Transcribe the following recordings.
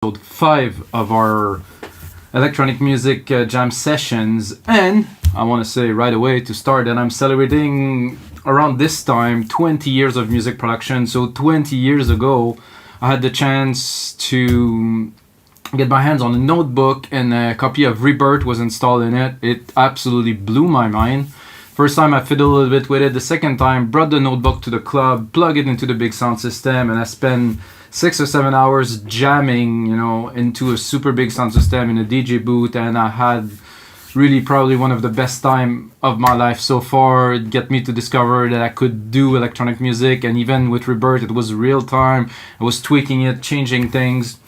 episode 5 of our electronic music jam sessions, and I want to say right away to start that I'm celebrating around this time 20 years of music production. So 20 years ago I had the chance to get my hands on a notebook, and a copy of Rebirth was installed in it. It absolutely blew my mind. First time I fiddled a little bit with it. The second time, brought the notebook to the club, plugged it into the big sound system, and I spent 6 or 7 hours jamming, into a super big sound system in a DJ booth, and I had really probably one of the best time of my life so far. It got me to discover that I could do electronic music, and even with Rebirth, it was real time. I was tweaking it, changing things.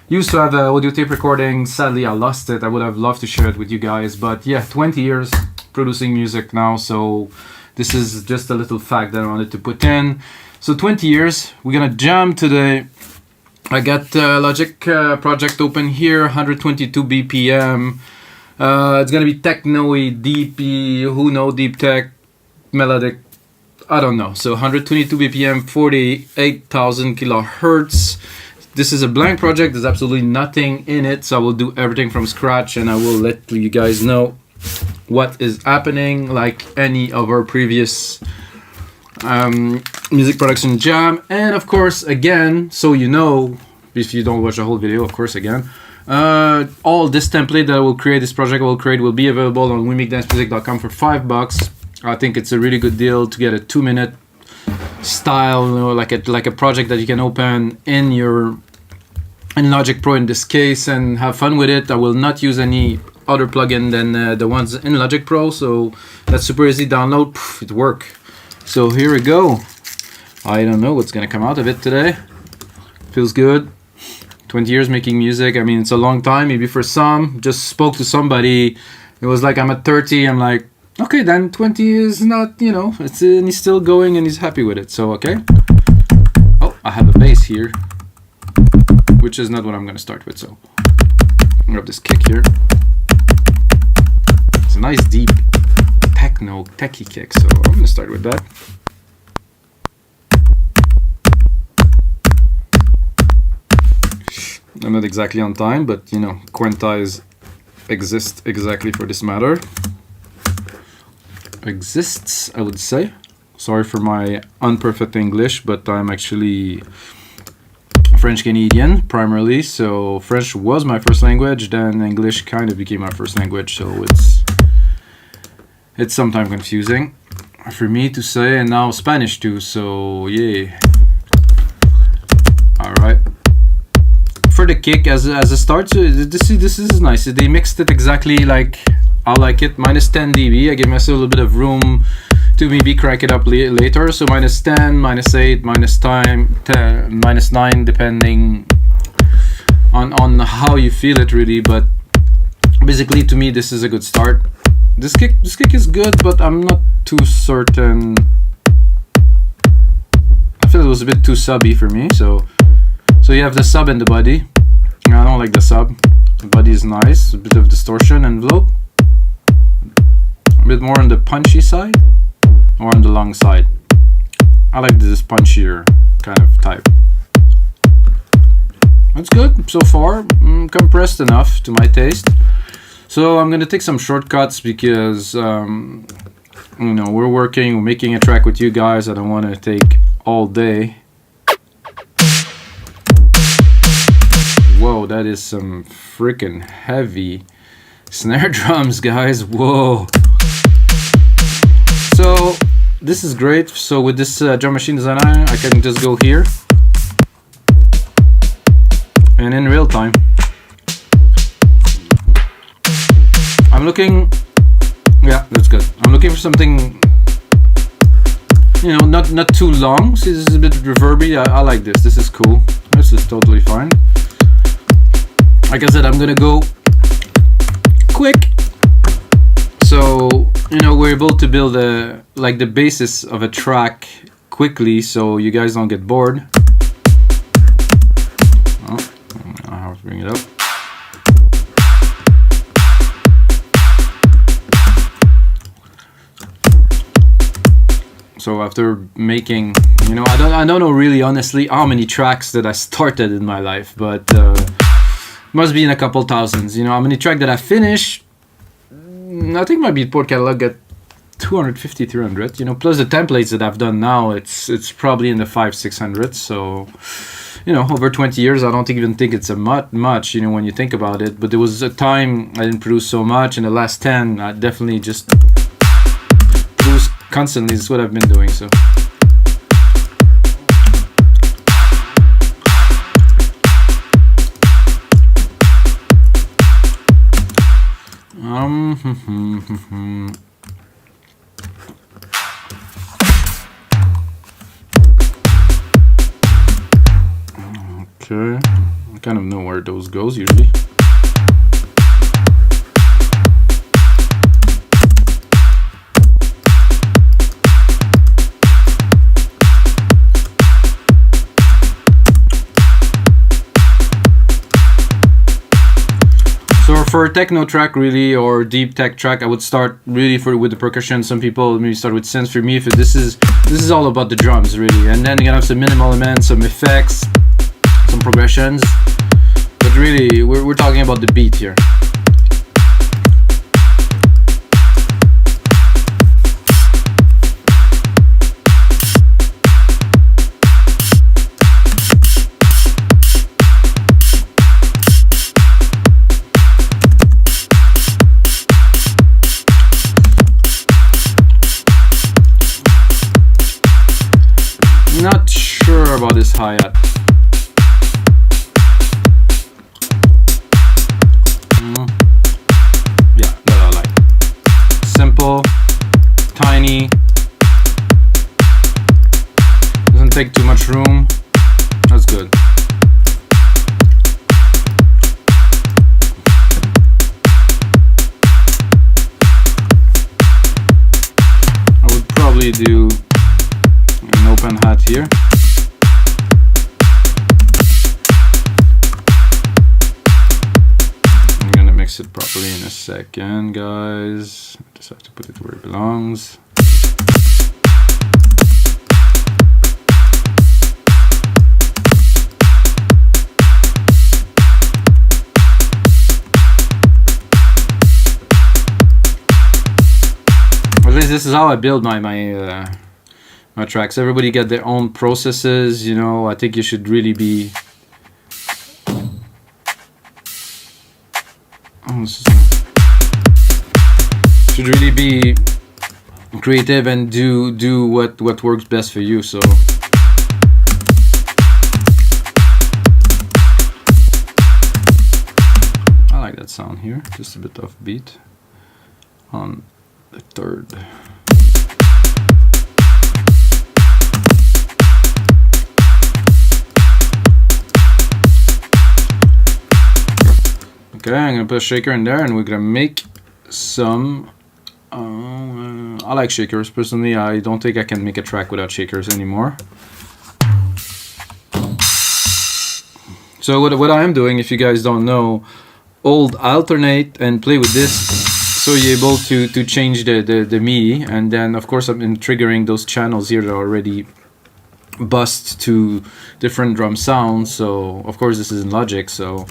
Used to have an audio tape recording. Sadly, I lost it. I would have loved to share it with you guys, but yeah, 20 years producing music now, so this is just a little fact that I wanted to put in. So 20 years, we're gonna jam today. I got Logic project open here, 122 BPM. It's gonna be techno-y, deep-y, who know, deep tech, melodic, I don't know. So 122 BPM, 48,000 kilohertz. This is a blank project, there's absolutely nothing in it, so I will do everything from scratch, and I will let you guys know what is happening like any of our previous music production jam. And of course, again, so you know, if you don't watch the whole video, of course, again, all this template that I will create, this project I will create, will be available on wemixdancemusic.com for $5. I think it's a really good deal to get a 2-minute style, like a project that you can open in Logic Pro in this case and have fun with it. I will not use any other plugin than the ones in Logic Pro, so that's super easy download. It works. So here we go. I don't know what's gonna come out of it today. Feels good. 20 years making music. I mean, it's a long time. Maybe for some, just spoke to somebody. It was like, I'm at 30. I'm like, okay, then 20 is not, it's and he's still going and he's happy with it. So okay. Oh, I have a bass here, which is not what I'm gonna start with. So I'll grab this kick here. It's a nice deep techno techie kick, so I'm gonna start with that. I'm not exactly on time, but quantize exist exactly for this matter. Exists, I would say. Sorry for my unperfect English, but I'm actually French Canadian primarily, so French was my first language, then English kind of became my first language, so it's sometimes confusing for me to say, and now Spanish too, so yeah. Alright. For the kick, as a start, so this is nice. They mixed it exactly like I like it. Minus 10 dB. I gave myself a little bit of room to maybe crank it up later. So minus 10, minus 8, minus 10, minus 9, depending on how you feel it really. But basically, to me, this is a good start. This kick is good, but I'm not too certain. I feel it was a bit too subby for me. So you have the sub and the body. I don't like the sub. The body is nice. A bit of distortion envelope. A bit more on the punchy side or on the long side. I like this punchier kind of type. That's good so far. Compressed enough to my taste. So I'm gonna take some shortcuts because we're making a track with you guys. I don't want to take all day. Whoa, that is some freaking heavy snare drums, guys. Whoa. So this is great. So with this drum machine designer, I can just go here and in real time I'm looking, yeah, that's good. I'm looking for something not too long. See, this is a bit reverby. I like this. This is cool. This is totally fine. Like I said, I'm gonna go quick, so we're able to build the basis of a track quickly, so you guys don't get bored. Oh, I have to bring it up. So after making, I don't know really honestly how many tracks that I started in my life, but must be in a couple thousands. You know, how many tracks that I finished? I think my Beatport catalog at 250, 300. You know, plus the templates that I've done now, it's probably in the 500-600. So, you know, over 20 years, I don't even think it's a much. You know, when you think about it. But there was a time I didn't produce so much. In the last 10, I definitely just produce constantly. Is what I've been doing. So. Okay, I kind of know where those goes usually. So for a techno track really, or deep tech track, I would start really with the percussion. Some people maybe start with synths. For me, if this is all about the drums really, and then you're gonna have some minimal elements, some effects, some progressions. But really, we're talking about the beat here. Not sure about this hi-hat. Yeah, that I like. Simple, tiny, doesn't take too much room. That's good. I would probably do an open hat here. I'm gonna mix it properly in a second, guys. I just have to put it where it belongs. At least this is how I build my tracks. Everybody get their own processes, you know. I think you should really be creative and do what works best for you. So I like that sound here, just a bit off beat on the third. Okay, I'm gonna put a shaker in there and we're gonna make some I like shakers personally. I don't think I can make a track without shakers anymore. So what I am doing, if you guys don't know, alternate and play with this, so you're able to change the MIDI, and then of course I'm triggering those channels here that are already bust to different drum sounds. So of course this is in Logic, so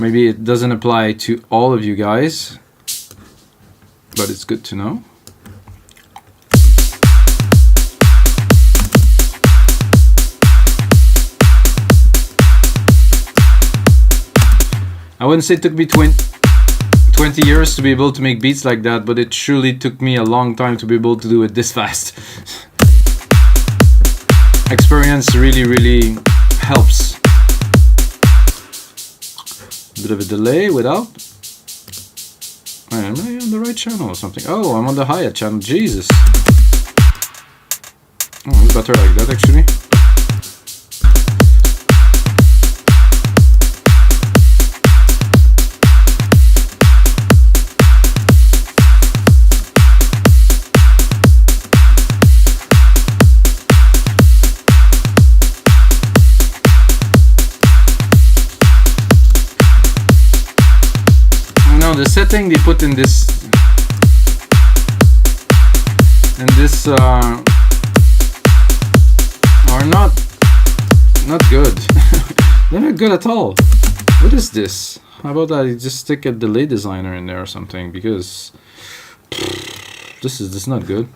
maybe it doesn't apply to all of you guys, but it's good to know. I wouldn't say it took me 20 years to be able to make beats like that, but it surely took me a long time to be able to do it this fast. Experience really helps. Bit of a delay without. Am I on the right channel or something? Oh, I'm on the hi-hat channel. Jesus. Oh, it's better like that actually. The setting they put in this are not good. They're not good at all. What is this? How about I just stick a delay designer in there or something, because this is not good.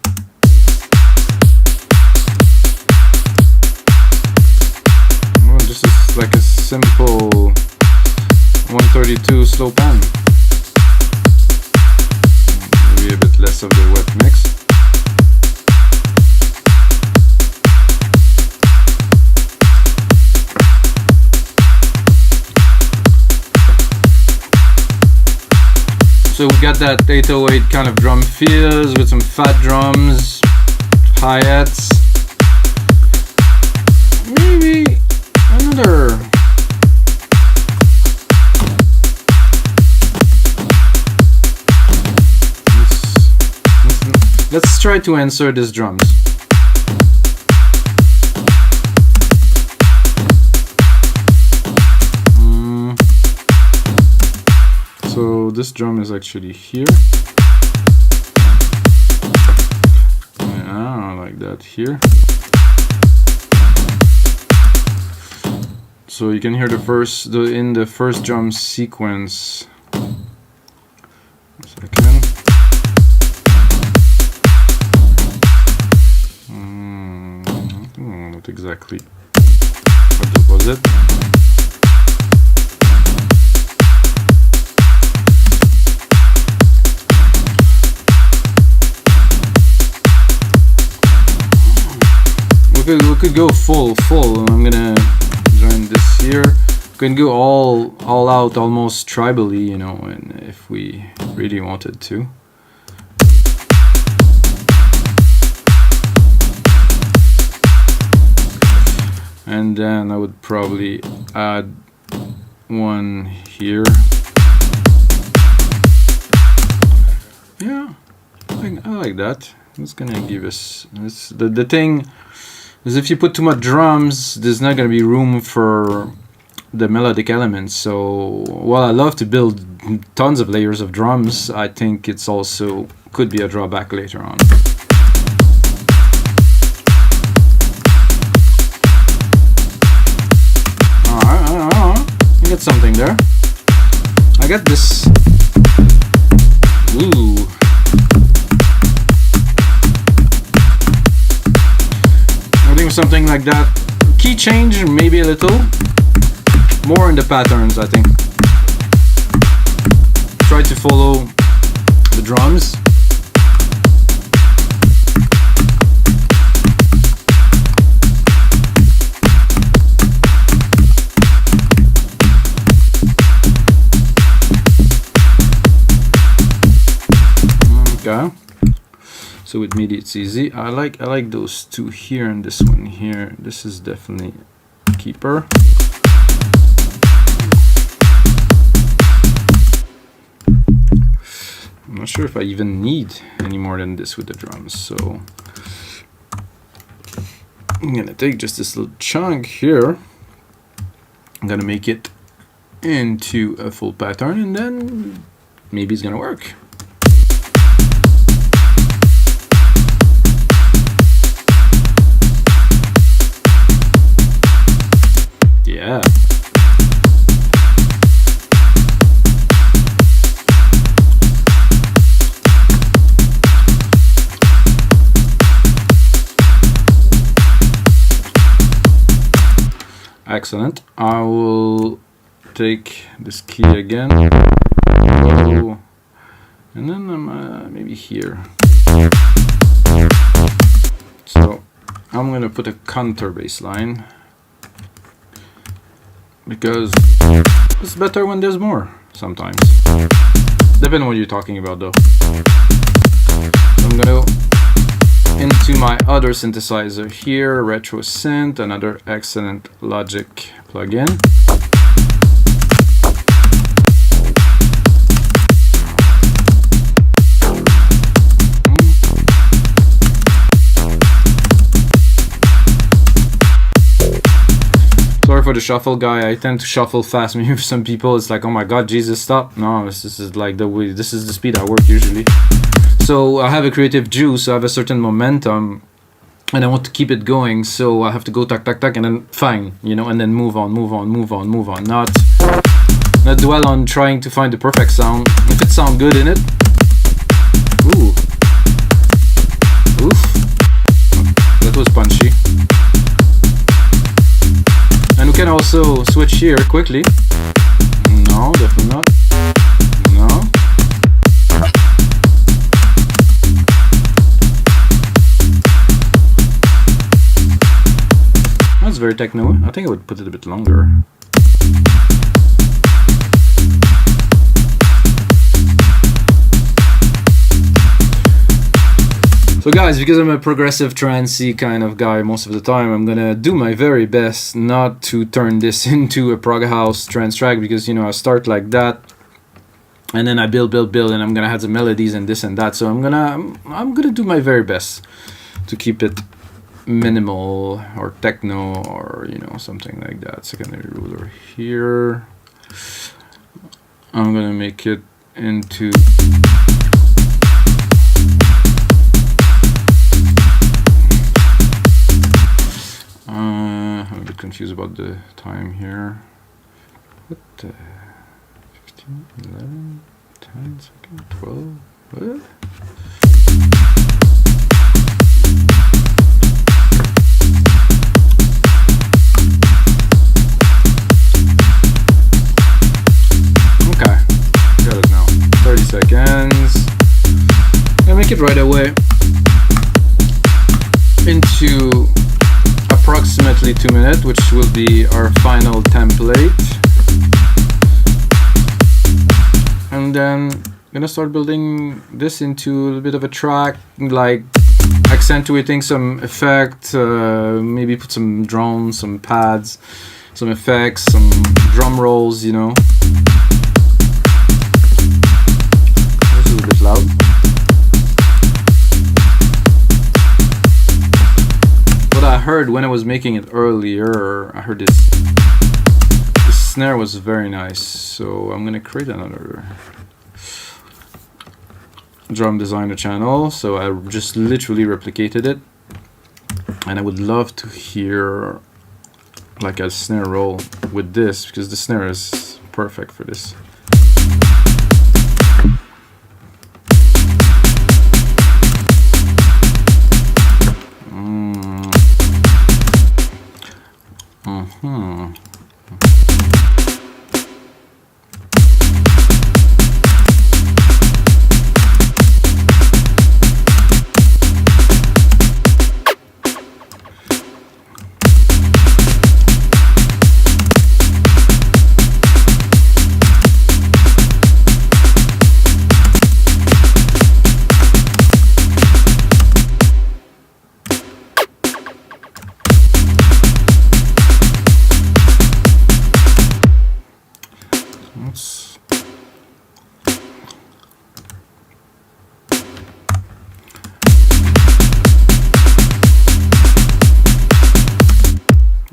Well, this is like a simple 132 slow pan. Maybe a bit less of the wet mix. So we got that 808 kind of drum feels with some fat drums, hi-hats. Maybe another. Let's try to answer these drums. So this drum is actually here. Yeah, like that here. So you can hear in the first drum sequence. Second. Not exactly what was it. We could go full. I'm gonna join this here. We can go all out, almost tribally, you know, and if we really wanted to. And then I would probably add one here. Yeah, I like that. It's gonna give us this. The thing is, if you put too much drums, there's not gonna be room for the melodic elements. So while I love to build tons of layers of drums, I think it's also could be a drawback later on. I got something there. I got this. Ooh. I think something like that. Key change, maybe a little. More in the patterns, I think. Try to follow the drums. Okay. So with MIDI it's easy. I like those two here and this one here. This is definitely a keeper. I'm not sure if I even need any more than this with the drums, so I'm gonna take just this little chunk here. I'm gonna make it into a full pattern, and then maybe it's gonna work. Yeah. Excellent. I will take this key again. Whoa. And then I'm maybe here. So I'm gonna put a counter bass line, because it's better when there's more sometimes. Depending on what you're talking about though. So I'm gonna go into my other synthesizer here, Retro Synth, another excellent Logic plugin. Sorry for the shuffle, guy. I tend to shuffle fast. Maybe for some people it's like, oh my god, Jesus, stop. No, this is like the way, this is the speed I work usually. So I have a creative juice, I have a certain momentum, and I want to keep it going, so I have to go tack tack tack and then fine, you know, and then move on. Not not dwell on trying to find the perfect sound. If it sounds good in it, ooh, oof, that was punchy. And we can also switch here quickly. No, definitely not. No. That's very techno. I think I would put it a bit longer. So guys, because I'm a progressive trancey kind of guy most of the time, I'm gonna do my very best not to turn this into a prog house trance track, because, you know, I start like that and then I build, and I'm gonna have the melodies and this and that. So I'm gonna do my very best to keep it minimal or techno, or, you know, something like that. Secondary ruler here. I'm gonna make it into I'm a bit confused about the time here. What the 15, 11, 10 seconds, 12, what? Okay, got it now. 30 seconds. I'll make it right away into approximately 2 minutes, which will be our final template. And then I'm gonna start building this into a little bit of a track, like accentuating some effect, maybe put some drones, some pads, some effects, some drum rolls, you know. This is a bit loud. I heard when I was making it earlier, I heard this snare was very nice, so I'm gonna create another drum designer channel. So I just literally replicated it, and I would love to hear like a snare roll with this, because the snare is perfect for this.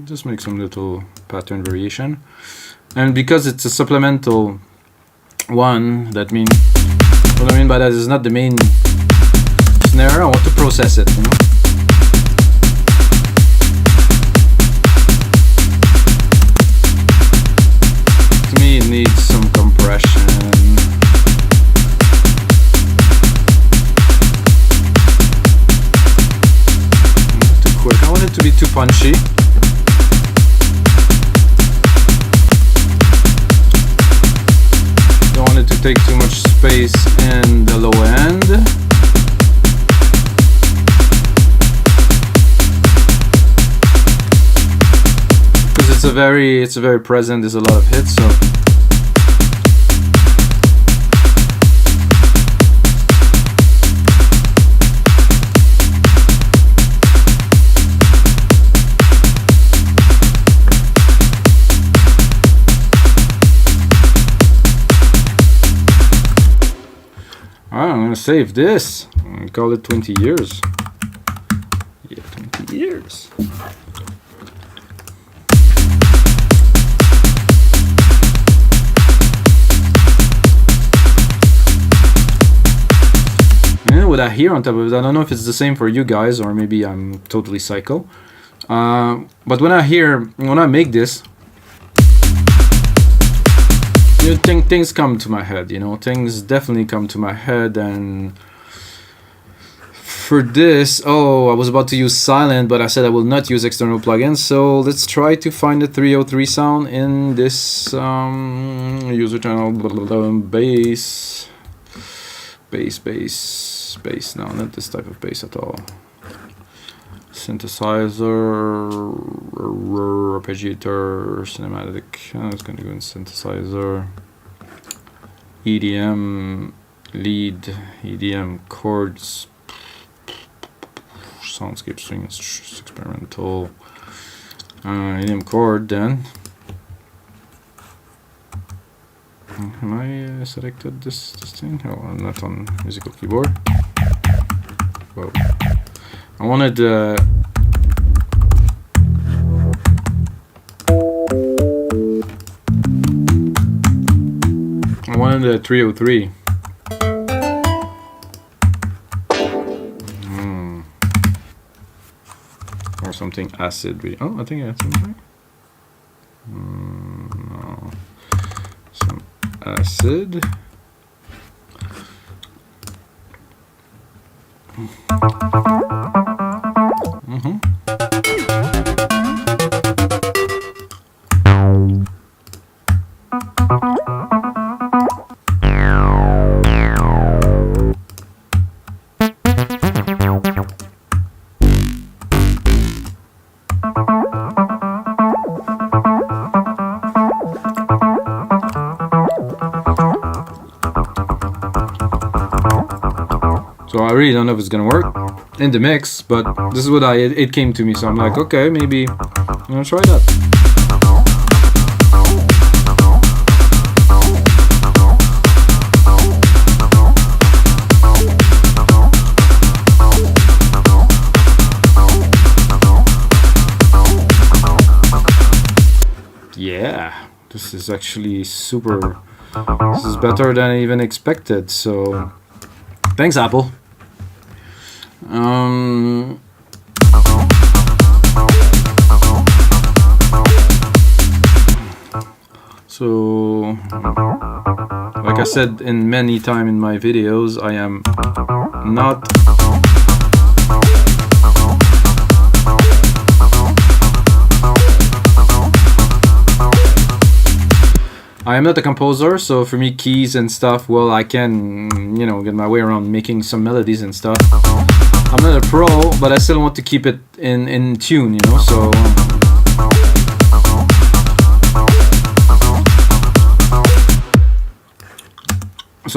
Just make some little pattern variation, and because it's a supplemental one, that means, what I mean by that is not the main snare. I want to process it, you know. To me, it needs some compression. Not too quick. I want it to be too punchy. Don't want it to take too much space in the low end. Because it's a very present, there's a lot of hits, so I'm gonna save this and call it 20 years. Yeah, 20 years. And what I hear on top of it, I don't know if it's the same for you guys, or maybe I'm totally psycho. But when I make this, you things come to my head, you know, things definitely come to my head. And for this, I was about to use silent, but I said I will not use external plugins. So let's try to find the 303 sound in this user channel, bass. No, not this type of bass at all. Synthesizer, arpeggiator, cinematic. It's going to go in synthesizer. EDM, lead, EDM chords, soundscape string, experimental. EDM chord then. Am I selected this thing? Oh, I'm not on musical keyboard. Whoa. I wanted a 303. Or something acid. Really. Oh, I think I had something. No. Some acid. So I really don't know if it's gonna work in the mix, but this is what it came to me, so I'm like, okay, maybe I'm gonna try that. Yeah, this is actually super. This is better than I even expected, so thanks, Apple. So, like I said in many times in my videos, I am not a composer, so for me keys and stuff, well, I can, you know, get my way around making some melodies and stuff. I'm not a pro, but I still want to keep it in tune, you know, so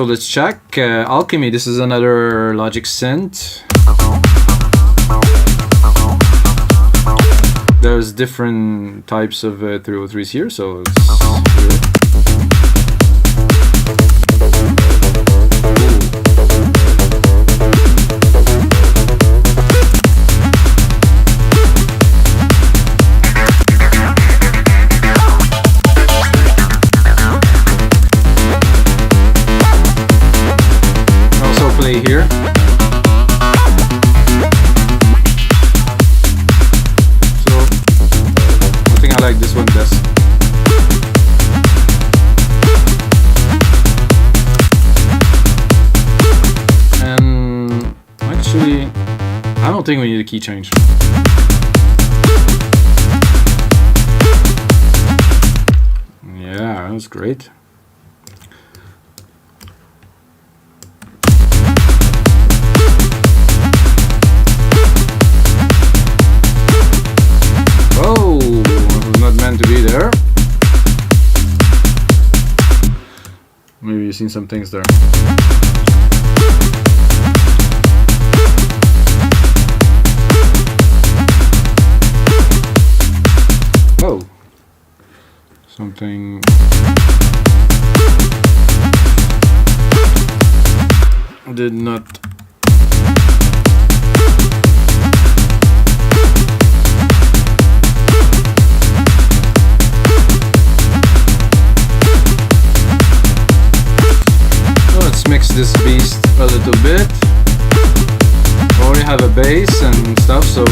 let's check. Alchemy, this is another Logic synth. There's different types of 303s here, so it's here. Here. So I think I like this one best. And actually, I don't think we need a key change. Yeah, that was great. To be there. Maybe you've seen some things there. Oh, something. Did not. Mix this beast a little bit. We already have a bass and stuff, so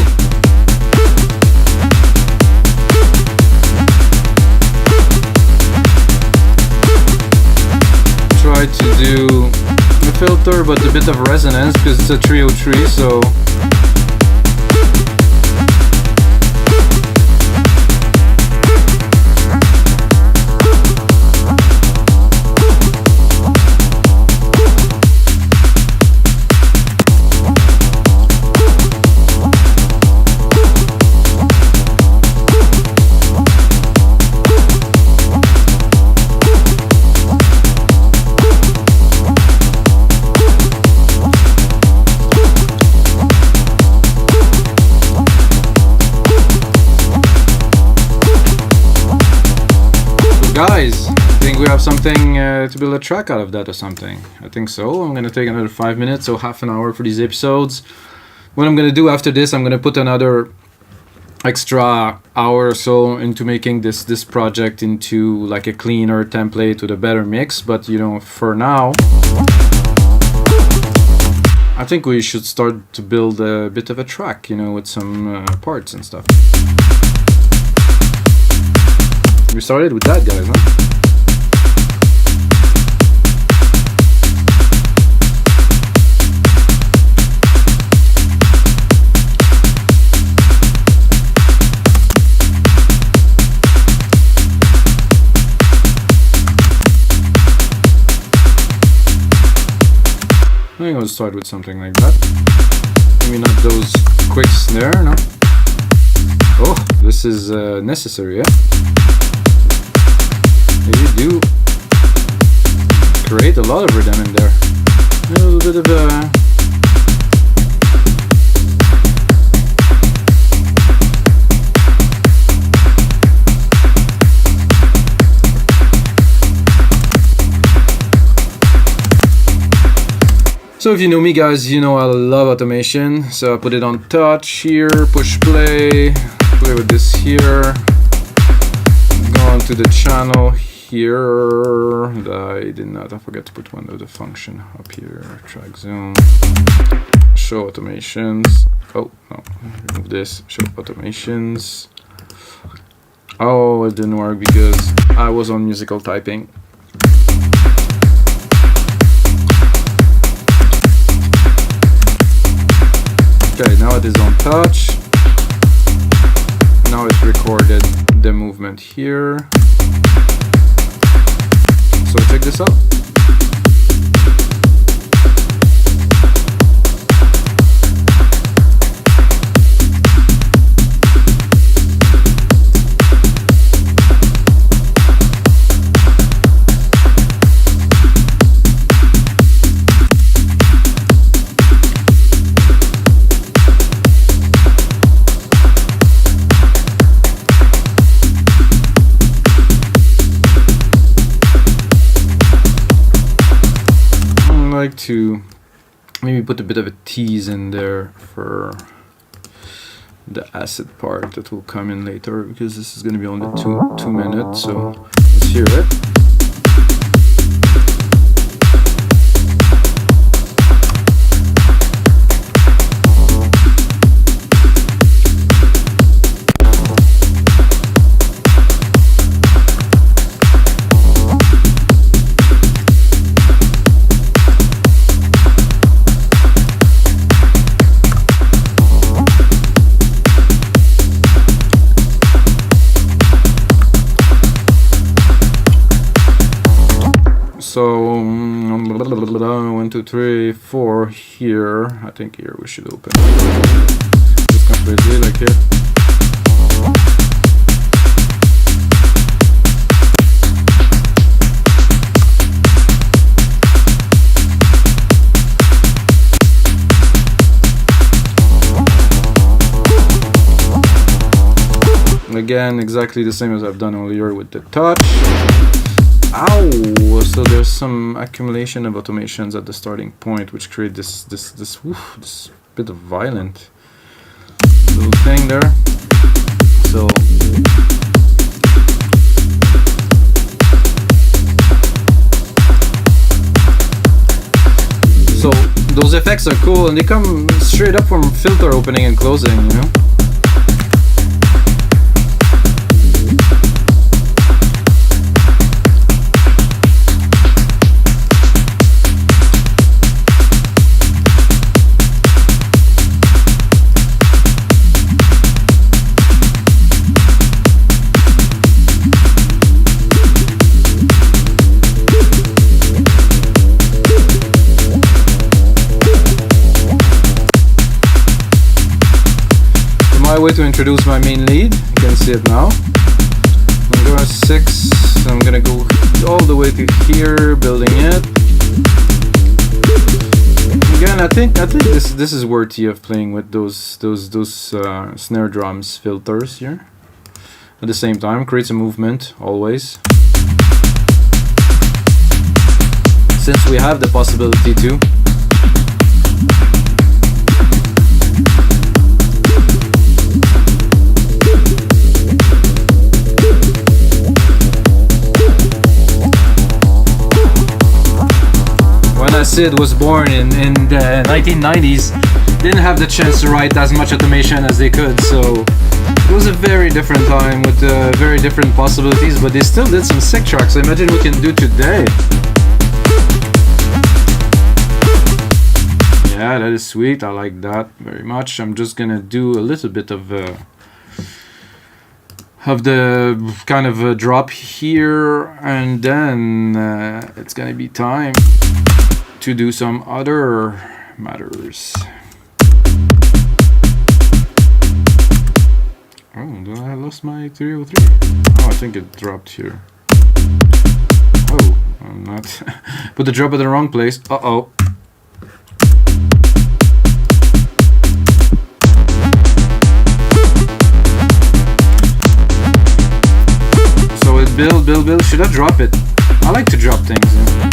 try to do a filter but a bit of resonance because it's a 303, so guys, I think we have something to build a track out of that or something. I think so. I'm gonna take another 5 minutes, so half an hour for these episodes. What I'm gonna do after this, I'm gonna put another extra hour or so into making this project into like a cleaner template with a better mix. But you know, for now, I think we should start to build a bit of a track, you know, with some parts and stuff. We started with that, guys, huh? I think I'll start with something like that. Maybe not those quick snare, no? Oh, this is necessary, yeah? You do create a lot of rhythm in there. A little bit of a... So if you know me, guys, you know I love automation. So I put it on touch here, push play, play with this here, go on to the channel here. I forgot to put one of the function up here, track zone, show automations. Oh no, remove this, show automations. Oh, it didn't work because I was on musical typing. Okay, now it is on touch. Now it's recorded the movement here. So check this out. To maybe put a bit of a tease in there for the acid part that will come in later, because this is going to be only two minutes, so let's hear it. So 1, 2, 3, 4 here. I think here we should open. Just completely like here. Again, exactly the same as I've done earlier with the touch. Ow! So there's some accumulation of automations at the starting point, which create this bit of violent little thing there. So those effects are cool, and they come straight up from filter opening and closing, you know. way to introduce my main lead. You can see it now. I'm going to 6. I'm gonna go all the way to here, building it. Again, I think this is worthy of playing with those snare drums filters here. At the same time, creates a movement always. Since we have the possibility to. When Acid was born in the 1990s, didn't have the chance to write as much automation as they could, so it was a very different time with very different possibilities, but they still did some sick tracks. I imagine we can do today. Yeah, that is sweet. I like that very much. I'm just gonna do a little bit of the kind of a drop here, and then it's gonna be time to do some other matters. Oh, I lost my 303. Oh, I think it dropped here. Oh, I'm not. Put the drop at the wrong place. Uh-oh. So it build. Should I drop it? I like to drop things. Yeah.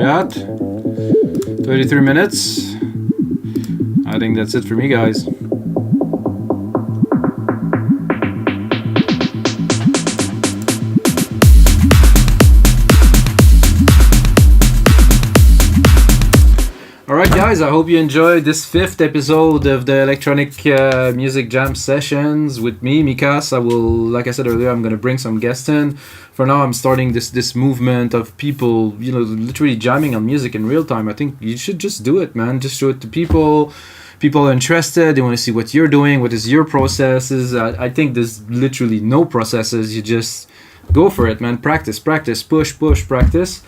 At 33 minutes. I think that's it for me, guys. Alright guys, I hope you enjoyed this 5th episode of the electronic music jam sessions with me, Mikas. I will, like I said earlier, I'm gonna bring some guests in. For now, I'm starting this movement of people, you know, literally jamming on music in real time. I think you should just do it, man. Just show it to people. People are interested. They want to see what you're doing. What is your processes? I think there's literally no processes. You just go for it, man. Practice, push, practice.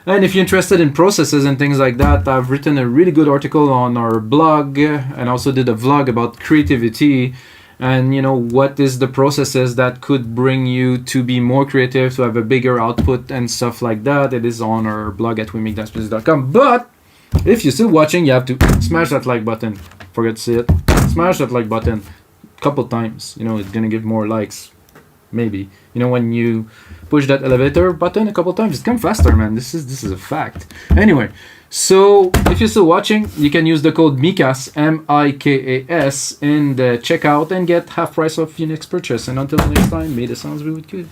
And if you're interested in processes and things like that, I've written a really good article on our blog and also did a vlog about creativity. And you know, what is the processes that could bring you to be more creative, to have a bigger output and stuff like that. It is on our blog at wemakedancemusic.com. But if you're still watching, you have to smash that like button. Forget to say it. Smash that like button a couple times. You know, it's gonna give more likes. Maybe. You know, when you push that elevator button a couple times, it comes faster, man. This is a fact. Anyway, so if you're still watching, you can use the code MIKAS, MIKAS, in the checkout and get half price off your next purchase. And until the next time, may the sounds be with you.